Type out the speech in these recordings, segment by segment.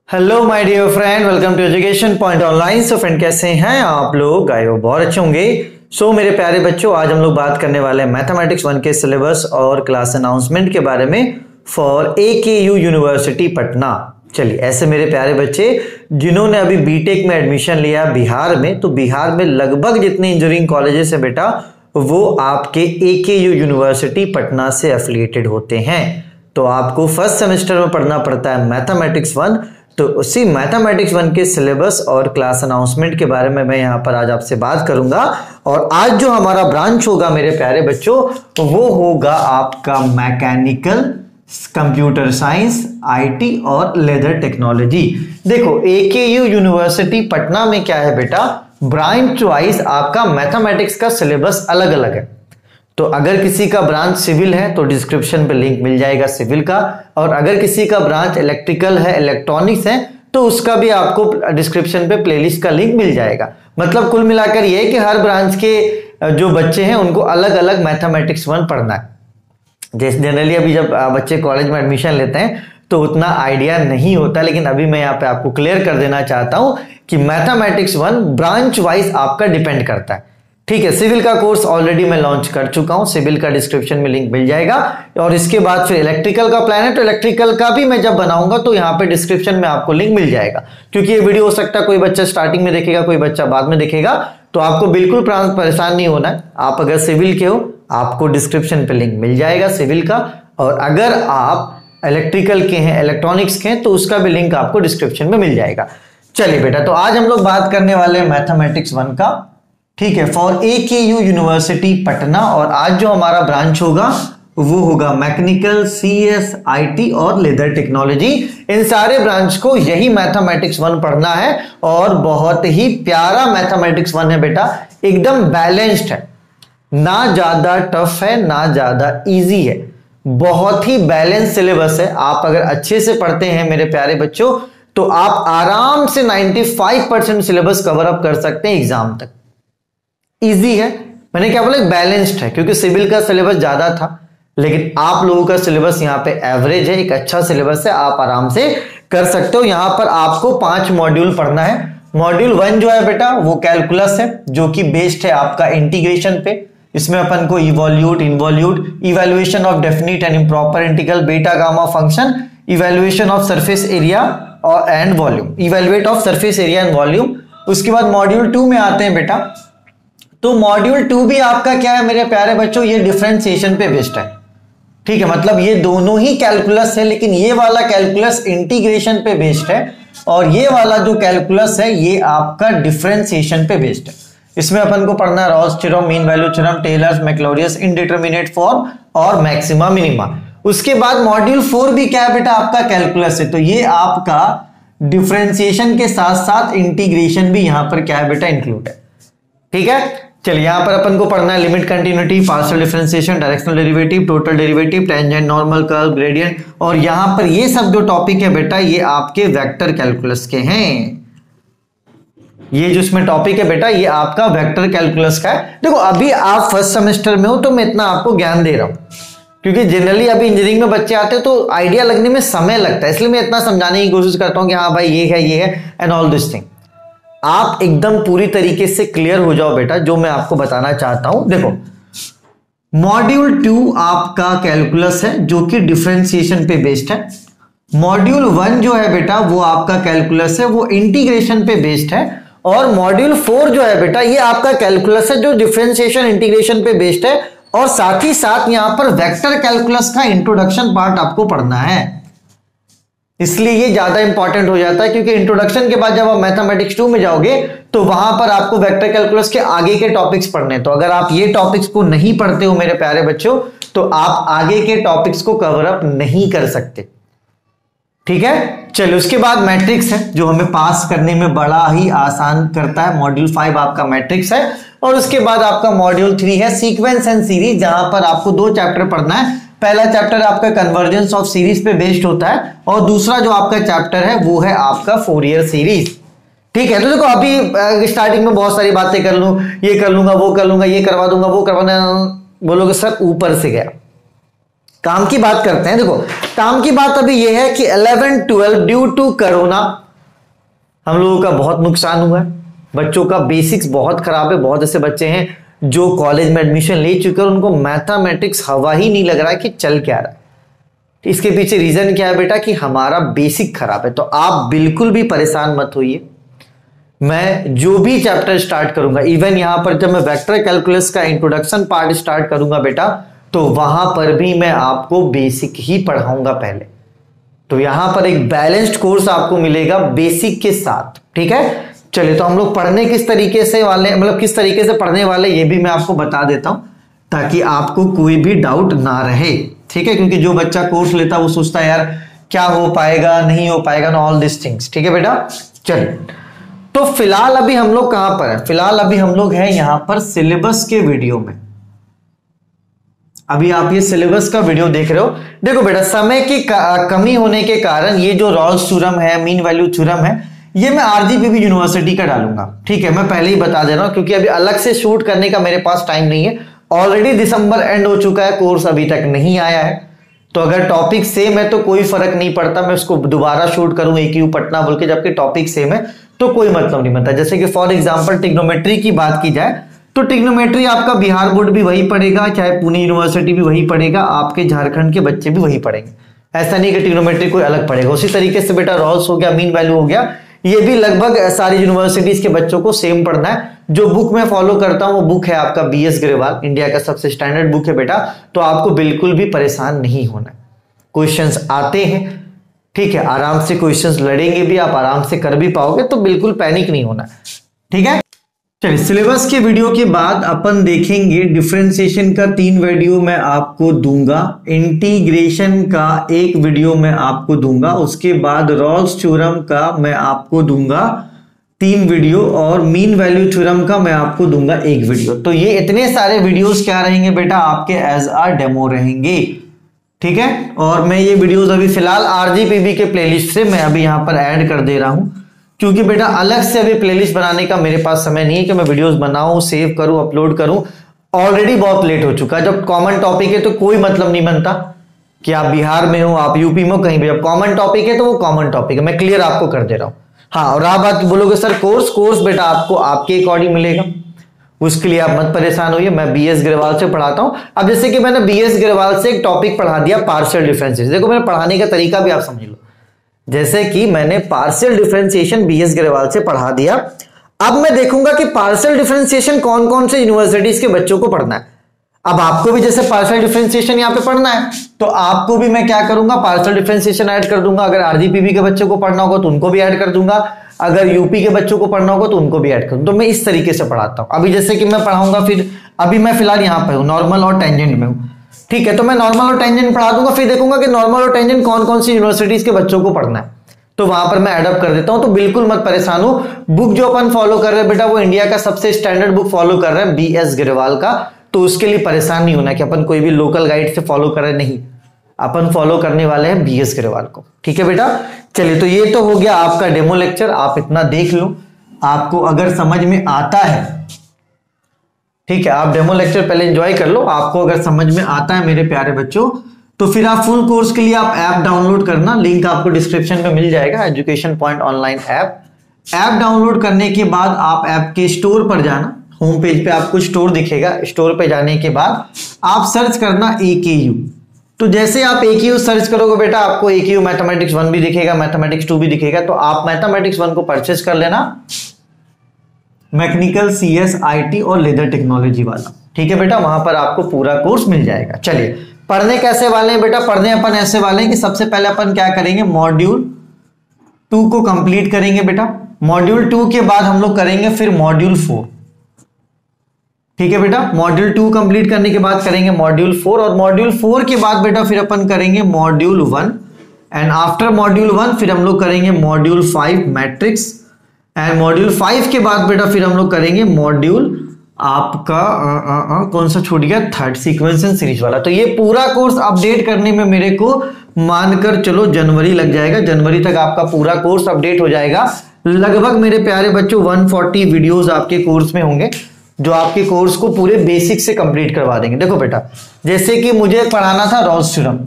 Hello my dear friend, welcome to education point online. So friend, कैसे हैं आप लोग? आई होप बहुत अच्छे होंगे। सो मेरे प्यारे बच्चों, आज हम लोग बात करने वाले हैं मैथमेटिक्स 1 के सिलेबस और क्लास अनाउंसमेंट के बारे में फॉर AKU यूनिवर्सिटी पटना। चलिए, ऐसे मेरे प्यारे बच्चे जिन्होंने अभी बीटेक में एडमिशन लिया बिहार में, तो बिहार में लगभग जितने इंजीनियरिंग कॉलेजेस है बेटा, वो आपके AKU यूनिवर्सिटी पटना से एफिलिएटेड होते हैं। तो आपको फर्स्ट सेमेस्टर में पढ़ना पड़ता है मैथमेटिक्स 1। तो उसी मैथमेटिक्स 1 के सिलेबस और क्लास अनाउंसमेंट के बारे में मैं यहाँ पर आज आपसे बात करूंगा। और आज जो हमारा ब्रांच होगा मेरे प्यारे बच्चों, वो होगा आपका मैकेनिकल, कंप्यूटर साइंस, IT और लेदर टेक्नोलॉजी। देखो, AKU यूनिवर्सिटी पटना में क्या है बेटा, ब्रांच वाइज आपका मैथमेटिक्स का सिलेबस अलग अलग है। तो अगर किसी का ब्रांच सिविल है तो डिस्क्रिप्शन पे लिंक मिल जाएगा सिविल का, और अगर किसी का ब्रांच इलेक्ट्रिकल है, इलेक्ट्रॉनिक्स है, तो उसका भी आपको डिस्क्रिप्शन पे प्लेलिस्ट का लिंक मिल जाएगा। मतलब कुल मिलाकर ये है कि हर ब्रांच के जो बच्चे हैं उनको अलग अलग मैथमेटिक्स 1 पढ़ना है। जैसे जनरली अभी जब बच्चे कॉलेज में एडमिशन लेते हैं तो उतना आइडिया नहीं होता, लेकिन अभी मैं यहाँ पे आपको क्लियर कर देना चाहता हूं कि मैथमेटिक्स 1 ब्रांच वाइज आपका डिपेंड करता है। ठीक है, सिविल का कोर्स ऑलरेडी मैं लॉन्च कर चुका हूं, सिविल का डिस्क्रिप्शन में लिंक मिल जाएगा। और इसके बाद फिर इलेक्ट्रिकल का प्लान है, तो इलेक्ट्रिकल का भी मैं जब बनाऊंगा तो यहाँ पे डिस्क्रिप्शन में आपको लिंक मिल जाएगा। क्योंकि ये वीडियो हो सकता है कोई बच्चा स्टार्टिंग में देखेगा, कोई बच्चा बाद में देखेगा, तो आपको बिल्कुल परेशान नहीं होना है। आप अगर सिविल के हो, आपको डिस्क्रिप्शन पे लिंक मिल जाएगा सिविल का, और अगर आप इलेक्ट्रिकल के हैं, इलेक्ट्रॉनिक्स के हैं, तो उसका भी लिंक आपको डिस्क्रिप्शन में मिल जाएगा। चलिए बेटा, तो आज हम लोग बात करने वाले हैं मैथमेटिक्स 1 का, ठीक है, फॉर AKU यूनिवर्सिटी पटना। और आज जो हमारा ब्रांच होगा वो होगा मैकेनिकल, CS, IT और लेदर टेक्नोलॉजी। इन सारे ब्रांच को यही मैथमेटिक्स 1 पढ़ना है, और बहुत ही प्यारा मैथमेटिक्स 1 है बेटा, एकदम बैलेंस्ड है, ना ज्यादा टफ है ना ज्यादा इजी है, बहुत ही बैलेंस सिलेबस है। आप अगर अच्छे से पढ़ते हैं मेरे प्यारे बच्चों, तो आप आराम से 95% सिलेबस कवर अप कर सकते हैं एग्जाम तक। इजी है, मैंने क्या बोला, बैलेंस्ड है, क्योंकि सिविल का सिलेबस ज्यादा था, लेकिन आप लोगों का सिलेबस यहाँ पे एवरेज है, एक अच्छा सिलेबस है, आप आराम से कर सकते हो। यहाँ पर आपको 5 मॉड्यूल पढ़ना है। मॉड्यूल 1 जो है बेटा वो कैलकुलस है, जो कि बेस्ड है आपका इंटीग्रेशन पे। इसमें अपन को evolute, involute, evaluation of definite and improper integral, beta gamma function, evaluation of surface area और and volume, evaluate of surface area and volume. उसके बाद मॉड्यूल 2 में आते हैं बेटा, तो मॉड्यूल 2 भी आपका क्या है मेरे प्यारे बच्चों, ये डिफरेंशिएशन पे बेस्ड है। ठीक है, मतलब ये दोनों ही कैलकुलस है, लेकिन ये वाला कैलकुलस इंटीग्रेशन पे बेस्ड है, और ये वाला जो कैलकुलस है ये आपका डिफरेंशिएशन पे बेस्ड है। इसमें अपन को पढ़ना है Rolle's theorem, mean value theorem, Taylor's, Maclaurin's indeterminate form और मैक्सिमा मिनिमा। उसके बाद मॉड्यूल 4 भी क्या है बेटा, आपका कैलकुलस है। तो ये आपका डिफरेंशिएशन के साथ साथ इंटीग्रेशन भी यहां पर क्या है बेटा, इंक्लूड है। ठीक है, चलिए यहां पर अपन को पढ़ना है limit, continuity, partial differentiation, directional derivative, total derivative, tangent, normal, curve, gradient. और यहां पर ये सब जो टॉपिक है बेटा, ये आपके वेक्टर कैलकुलस के हैं। ये जो इसमें टॉपिक है बेटा, ये आपका वेक्टर कैलकुलस का है। देखो, अभी आप फर्स्ट सेमेस्टर में हो तो मैं इतना आपको ज्ञान दे रहा हूं, क्योंकि जनरली अभी इंजीनियरिंग में बच्चे आते हैं तो आइडिया लगने में समय लगता है, इसलिए मैं इतना समझाने की कोशिश करता हूं कि हाँ भाई ये है एंड ऑल दिस थिंग। आप एकदम पूरी तरीके से क्लियर हो जाओ बेटा, जो मैं आपको बताना चाहता हूं। देखो, मॉड्यूल 2 आपका कैलकुलस है, जो कि डिफरेंशिएशन पे बेस्ड है। मॉड्यूल 1 जो है बेटा वो आपका कैलकुलस है, वो इंटीग्रेशन पे बेस्ड है। और मॉड्यूल 4 जो है बेटा, ये आपका कैलकुलस है, जो डिफरेंशिएशन इंटीग्रेशन पे बेस्ड है, और साथ ही साथ यहां पर वेक्टर कैलकुलस का इंट्रोडक्शन पार्ट आपको पढ़ना है। इसलिए ये ज्यादा इंपॉर्टेंट हो जाता है, क्योंकि इंट्रोडक्शन के बाद जब आप मैथमेटिक्स 2 में जाओगे तो वहां पर आपको वेक्टर कैलकुलस के आगे के टॉपिक्स पढ़ने हैं। तो अगर आप ये टॉपिक्स को नहीं पढ़ते हो मेरे प्यारे बच्चों, तो आप आगे के टॉपिक्स को कवर अप नहीं कर सकते। ठीक है, चलो उसके बाद मैट्रिक्स है, जो हमें पास करने में बड़ा ही आसान करता है। मॉड्यूल 5 आपका मैट्रिक्स है। और उसके बाद आपका मॉड्यूल 3 है सीक्वेंस एंड सीरीज, जहां पर आपको 2 चैप्टर पढ़ना है। पहला चैप्टर आपका कन्वर्जेंस ऑफ सीरीज पे बेस्ड होता है, और दूसरा जो आपका चैप्टर है वो है आपका फोरियर सीरीज। ठीक है, तो देखो अभी स्टार्टिंग में बहुत सारी बातें कर लूं, ये कर लूंगा, वो कर लूंगा, ये करवा दूंगा, वो करवाना, बोलोगे सर ऊपर से गया। काम की बात करते हैं। देखो काम की बात अभी यह है कि 11-12 ड्यू टू कोरोना हम लोगों का बहुत नुकसान हुआ है, बच्चों का बेसिक्स बहुत खराब है। बहुत ऐसे बच्चे हैं जो कॉलेज में एडमिशन ले चुके हैं, उनको मैथमेटिक्स हवा ही नहीं लग रहा है कि चल क्या रहा है। इसके पीछे रीजन क्या है बेटा कि हमारा बेसिक खराब है। तो आप बिल्कुल भी परेशान मत होइए, मैं जो भी चैप्टर स्टार्ट करूंगा, इवन यहां पर जब मैं वेक्टर कैलकुलस का इंट्रोडक्शन पार्ट स्टार्ट करूंगा बेटा, तो वहां पर भी मैं आपको बेसिक ही पढ़ाऊंगा पहले। तो यहां पर एक बैलेंस्ड कोर्स आपको मिलेगा बेसिक के साथ, ठीक है। चलिए तो हम लोग पढ़ने किस तरीके से वाले, मतलब किस तरीके से पढ़ने वाले ये भी मैं आपको बता देता हूं, ताकि आपको कोई भी डाउट ना रहे, ठीक है। क्योंकि जो बच्चा कोर्स लेता है वो सोचता है यार क्या हो पाएगा नहीं हो पाएगा ना, ऑल दिस थिंग्स, ठीक है बेटा। चलिए तो फिलहाल अभी हम लोग कहां पर है, फिलहाल अभी हम लोग हैं यहां पर सिलेबस के वीडियो में। अभी आप ये सिलेबस का वीडियो देख रहे हो। देखो बेटा समय की कमी होने के कारण ये जो रॉल्स थ्योरम है, मीन वैल्यू थ्योरम है, ये मैं आरजीपीवी यूनिवर्सिटी का डालूंगा, ठीक है। मैं पहले ही बता दे रहा हूं क्योंकि अभी अलग से शूट करने का मेरे पास टाइम नहीं है। ऑलरेडी दिसंबर एंड हो चुका है, कोर्स अभी तक नहीं आया है। तो अगर टॉपिक सेम है तो कोई फर्क नहीं पड़ता, मैं उसको दोबारा शूट करूं AQ पटना बोल के, जबकि टॉपिक सेम है तो कोई मतलब नहीं बनता। जैसे कि फॉर एग्जांपल ट्रिग्नोमेट्री की बात की जाए तो ट्रिग्नोमेट्री आपका बिहार बोर्ड भी वही पढ़ेगा, चाहे पुणे यूनिवर्सिटी भी वही पढ़ेगा, आपके झारखंड के बच्चे भी वही पढ़ेंगे। ऐसा नहीं कि ट्रिग्नोमेट्री कोई अलग पढ़ेगा। उसी तरीके से बेटा रॉल्स हो गया, मीन वैल्यू हो गया, ये भी लगभग सारी यूनिवर्सिटीज के बच्चों को सेम पढ़ना है। जो बुक मैं फॉलो करता हूं वो बुक है आपका BS ग्रेवाल, इंडिया का सबसे स्टैंडर्ड बुक है बेटा। तो आपको बिल्कुल भी परेशान नहीं होना है। क्वेश्चंस आते हैं, ठीक है, आराम से क्वेश्चंस लड़ेंगे भी, आप आराम से कर भी पाओगे, तो बिल्कुल पैनिक नहीं होना, ठीक है। चलिए सिलेबस के वीडियो के बाद अपन देखेंगे डिफरेंशिएशन का 3 वीडियो मैं आपको दूंगा, इंटीग्रेशन का 1 वीडियो मैं आपको दूंगा, उसके बाद रॉल्स थ्योरम का मैं आपको दूंगा 3 वीडियो, और मीन वैल्यू थ्योरम का मैं आपको दूंगा 1 वीडियो। तो ये इतने सारे वीडियोस क्या रहेंगे बेटा आपके एज अ डेमो रहेंगे, ठीक है। और मैं ये वीडियोस अभी फिलहाल आरजीपीवी के प्लेलिस्ट से मैं अभी यहां पर ऐड कर दे रहा हूं, क्योंकि बेटा अलग से अभी प्लेलिस्ट बनाने का मेरे पास समय नहीं है कि मैं वीडियोस बनाऊं, सेव करूं, अपलोड करूं। ऑलरेडी बहुत लेट हो चुका है। जब कॉमन टॉपिक है तो कोई मतलब नहीं बनता कि आप बिहार में हो, आप यूपी में हो, कहीं भी। जब कॉमन टॉपिक है तो वो कॉमन टॉपिक है, मैं क्लियर आपको कर दे रहा हूं। हाँ, और आप बात बोलोगे सर कोर्स बेटा आपको आपके अकॉर्डिंग मिलेगा, उसके लिए आप मत परेशान होइए। मैं BS ग्रेवाल से पढ़ाता हूं। अब जैसे कि मैंने BS ग्रेवाल से एक टॉपिक पढ़ा दिया पार्शियल डिफरेंशिएशन। देखो मेरे पढ़ाने का तरीका भी आप समझ लो। जैसे कि मैंने पार्शियल डिफरेंशिएशन BS ग्रेवाल से पढ़ा दिया, अब मैं देखूंगा कि पार्शियल डिफरेंशिएशन कौन कौन से यूनिवर्सिटीज के बच्चों को पढ़ना है। अब आपको भी जैसे पार्शियल डिफरेंशिएशन यहाँ पे पढ़ना है तो आपको भी मैं क्या करूंगा, पार्शियल डिफरेंशिएशन ऐड कर दूंगा। अगर आरजीपीवी के बच्चों को पढ़ना होगा तो उनको भी ऐड कर दूंगा, अगर यूपी के बच्चों को पढ़ना होगा तो उनको भी ऐड कर दूंगा। तो मैं इस तरीके से पढ़ाता हूं। अभी जैसे कि मैं पढ़ाऊंगा, फिर अभी मैं फिलहाल यहाँ पे हूँ, नॉर्मल और टेंजेंट में हूँ, ठीक है। तो मैं नॉर्मल और टेंजेंट पढ़ा दूंगा, फिर देखूंगा कि नॉर्मल और टेंजेंट कौन कौन सी यूनिवर्सिटीज के बच्चों को पढ़ना है, तो वहां पर मैं एडअप कर देता हूं। तो बिल्कुल मत परेशान हो। बुक जो अपन फॉलो कर रहे हैं बेटा वो इंडिया का सबसे स्टैंडर्ड बुक फॉलो कर रहे हैं BS ग्रेवाल का, तो उसके लिए परेशान नहीं होना कि अपन कोई भी लोकल गाइड से फॉलो कर रहे, नहीं, अपन फॉलो करने वाले हैं BS ग्रेवाल को, ठीक है बेटा। चलिए तो ये तो हो गया आपका डेमो लेक्चर, आप इतना देख लो, आपको अगर समझ में आता है, ठीक है, आप डेमो लेक्चर पहले एंजॉय कर लो। आपको अगर समझ में आता है मेरे प्यारे बच्चों, तो फिर आप फुल कोर्स के लिए आप ऐप डाउनलोड करना, लिंक आपको डिस्क्रिप्शन में मिल जाएगा, education point online app. App download करने के बाद आप ऐप के स्टोर पर जाना, होम पेज पे आपको स्टोर दिखेगा, स्टोर पे जाने के बाद आप सर्च करना AKU। तो जैसे आप AKU सर्च करोगे बेटा आपको AKU मैथमेटिक्स 1 भी दिखेगा, मैथमेटिक्स 2 भी दिखेगा। तो आप मैथमेटिक्स 1 को परचेस कर लेना, मैकेनिकल CS IT और लेदर टेक्नोलॉजी वाला, ठीक है बेटा, वहां पर आपको पूरा कोर्स मिल जाएगा। चलिए पढ़ने कैसे वाले हैं बेटा, पढ़ने अपन ऐसे वाले हैं कि सबसे पहले अपन क्या करेंगे, मॉड्यूल 2 को कंप्लीट करेंगे बेटा। मॉड्यूल 2 के बाद हम लोग करेंगे फिर मॉड्यूल 4, ठीक है बेटा। मॉड्यूल 2 कंप्लीट करने के बाद करेंगे मॉड्यूल 4, और मॉड्यूल 4 के बाद बेटा फिर अपन करेंगे मॉड्यूल 1, एंड आफ्टर मॉड्यूल 1 फिर हम लोग करेंगे मॉड्यूल 5 मैट्रिक्स, एंड मॉड्यूल 5 के बाद बेटा फिर हम लोग करेंगे मॉड्यूल आपका कौन सा छूट गया, 3rd सीक्वेंस एंड सीरीज वाला। तो ये पूरा कोर्स अपडेट करने में मेरे को मानकर चलो जनवरी लग जाएगा। जनवरी तक आपका पूरा कोर्स अपडेट हो जाएगा। लगभग मेरे प्यारे बच्चों 140 वीडियोस आपके कोर्स में होंगे, जो आपके कोर्स को पूरे बेसिक से कंप्लीट करवा देंगे। देखो बेटा, जैसे कि मुझे पढ़ाना था रॉल्स थ्योरम,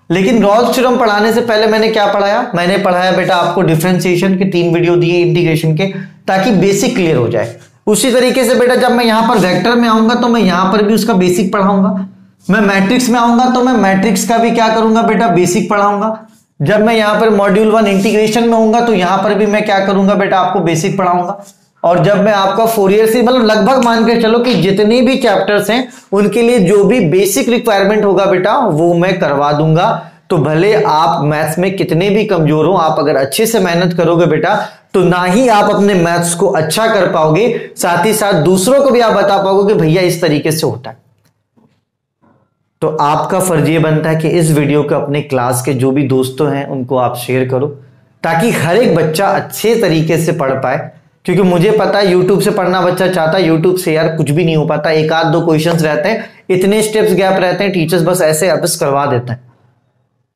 लेकिन रॉल्स थ्योरम पढ़ाने से पहले मैंने क्या पढ़ाया, मैंने पढ़ाया बेटा आपको डिफरेंशिएशन के 3 वीडियो दिए, इंटीग्रेशन के, ताकि बेसिक क्लियर हो जाए। उसी तरीके से बेटा जब मैं यहां पर वेक्टर में आऊंगा तो मैं यहां पर भी उसका बेसिक पढ़ाऊंगा, मैं मैट्रिक्स में आऊंगा तो मैं मैट्रिक्स का भी क्या करूंगा बेटा, बेसिक पढ़ाऊंगा। जब मैं यहां पर मॉड्यूल 1 इंटीग्रेशन में होऊंगा तो यहां पर भी मैं क्या करूंगा बेटा, आपको बेसिक पढ़ाऊंगा। और जब मैं आपका फोरियर से मतलब लगभग मान के चलो कि जितने भी चैप्टर्स हैं उनके लिए जो भी बेसिक रिक्वायरमेंट होगा बेटा वो मैं करवा दूंगा। तो भले आप मैथ्स में कितने भी कमजोर हो, आप अगर अच्छे से मेहनत करोगे बेटा तो ना ही आप अपने मैथ्स को अच्छा कर पाओगे, साथ ही साथ दूसरों को भी आप बता पाओगे कि भैया इस तरीके से होता है। तो आपका फर्ज ये बनता है कि इस वीडियो को अपने क्लास के जो भी दोस्तों हैं उनको आप शेयर करो, ताकि हर एक बच्चा अच्छे तरीके से पढ़ पाए। क्योंकि मुझे पता है यूट्यूब से पढ़ना बच्चा चाहता है, यूट्यूब से यार कुछ भी नहीं हो पाता, एक आध 2 क्वेश्चंस रहते हैं, इतने स्टेप्स गैप रहते हैं, टीचर्स बस ऐसे अभ्यास करवा देते हैं,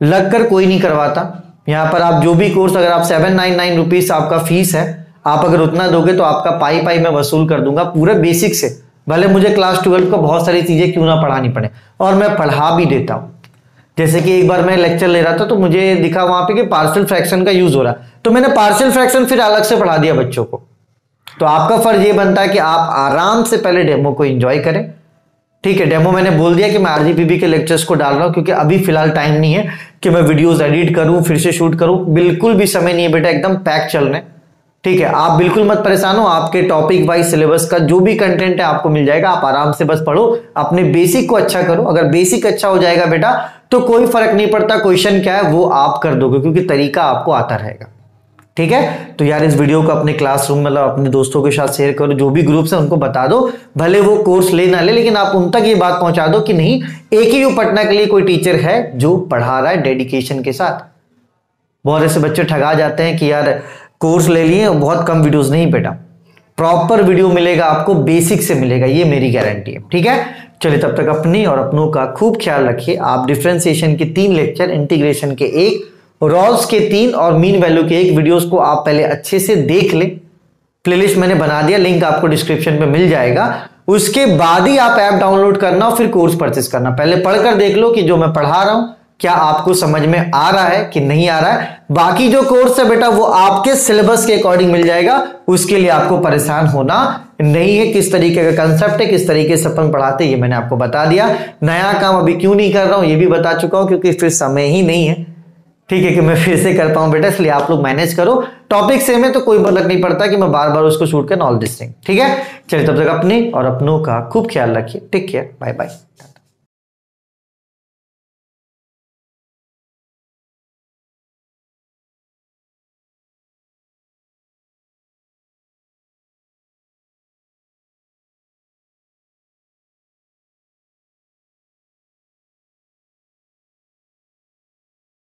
लगकर कोई नहीं करवाता। यहां पर आप जो भी कोर्स, अगर आप 799 रुपीज आपका फीस है, आप अगर उतना दोगे तो आपका पाई मैं वसूल कर दूंगा पूरे बेसिक से। भले मुझे क्लास 12 को बहुत सारी चीजें क्यों ना पढ़ानी पड़े, और मैं पढ़ा भी देता हूं। जैसे कि एक बार मैं लेक्चर ले रहा था तो मुझे दिखा वहां पे कि पार्शियल फ्रैक्शन का यूज हो रहा है, तो मैंने पार्शियल फ्रैक्शन फिर अलग से पढ़ा दिया बच्चों को। तो आपका फर्ज ये बनता है कि आप आराम से पहले डेमो को एंजॉय करें। ठीक है, डेमो मैंने बोल दिया कि मैं आरजीपीबी के लेक्चर्स को डाल रहा हूं, क्योंकि अभी फिलहाल टाइम नहीं है कि मैं वीडियोस एडिट करूं फिर से शूट करूं, बिल्कुल भी समय नहीं है बेटा, एकदम पैक चल रहे हैं। ठीक है, आप बिल्कुल मत परेशान हो, आपके टॉपिक वाइज सिलेबस का जो भी कंटेंट है आपको मिल जाएगा, आप आराम से बस पढ़ो, अपने बेसिक को अच्छा करो। अगर बेसिक अच्छा हो जाएगा बेटा तो कोई फर्क नहीं पड़ता क्वेश्चन क्या है वो आप कर दोगे, क्योंकि तरीका आपको आता रहेगा। ठीक है, तो यार इस वीडियो को अपने क्लासरूम मतलब अपने दोस्तों के साथ शेयर करो, जो भी ग्रुप्स है उनको बता दो, भले वो कोर्स ले ना ले, लेकिन आप उन तक ये बात पहुंचा दो कि नहीं, AKU पटना के लिए कोई टीचर है जो पढ़ा रहा है डेडिकेशन के साथ। बहुत ऐसे बच्चे ठगा जाते हैं कि यार कोर्स ले लिए, बहुत कम वीडियोस, नहीं बेटा, प्रॉपर वीडियो मिलेगा आपको, बेसिक से मिलेगा, ये मेरी गारंटी है। ठीक है, चलिए तब तक अपनी और अपनों का खूब ख्याल रखिए। आप डिफरेंशिएशन के 3 लेक्चर, इंटीग्रेशन के 1, रॉल्स के 3 और मीन वैल्यू के 1 वीडियोस को आप पहले अच्छे से देख लें। प्लेलिस्ट मैंने बना दिया, लिंक आपको डिस्क्रिप्शन में मिल जाएगा। उसके बाद ही आप ऐप डाउनलोड करना और फिर कोर्स परचेस करना। पहले पढ़कर देख लो कि जो मैं पढ़ा रहा हूं क्या आपको समझ में आ रहा है कि नहीं आ रहा है। बाकी जो कोर्स है बेटा वो आपके सिलेबस के अकॉर्डिंग मिल जाएगा, उसके लिए आपको परेशान होना नहीं है। किस तरीके का कंसेप्ट है, किस तरीके से अपन पढ़ाते हैं, ये मैंने आपको बता दिया। नया काम अभी क्यों नहीं कर रहा हूं ये भी बता चुका हूं, क्योंकि फिर समय ही नहीं है। ठीक है, कि मैं फिर से कर पाऊं बेटा, इसलिए आप लोग मैनेज करो। टॉपिक सेम है तो कोई फर्क नहीं पड़ता कि मैं बार बार उसको शूट कर ऑल दिस थिंग। ठीक है, चलिए तब तक अपने और अपनों का खूब ख्याल रखिए। Take care, bye bye.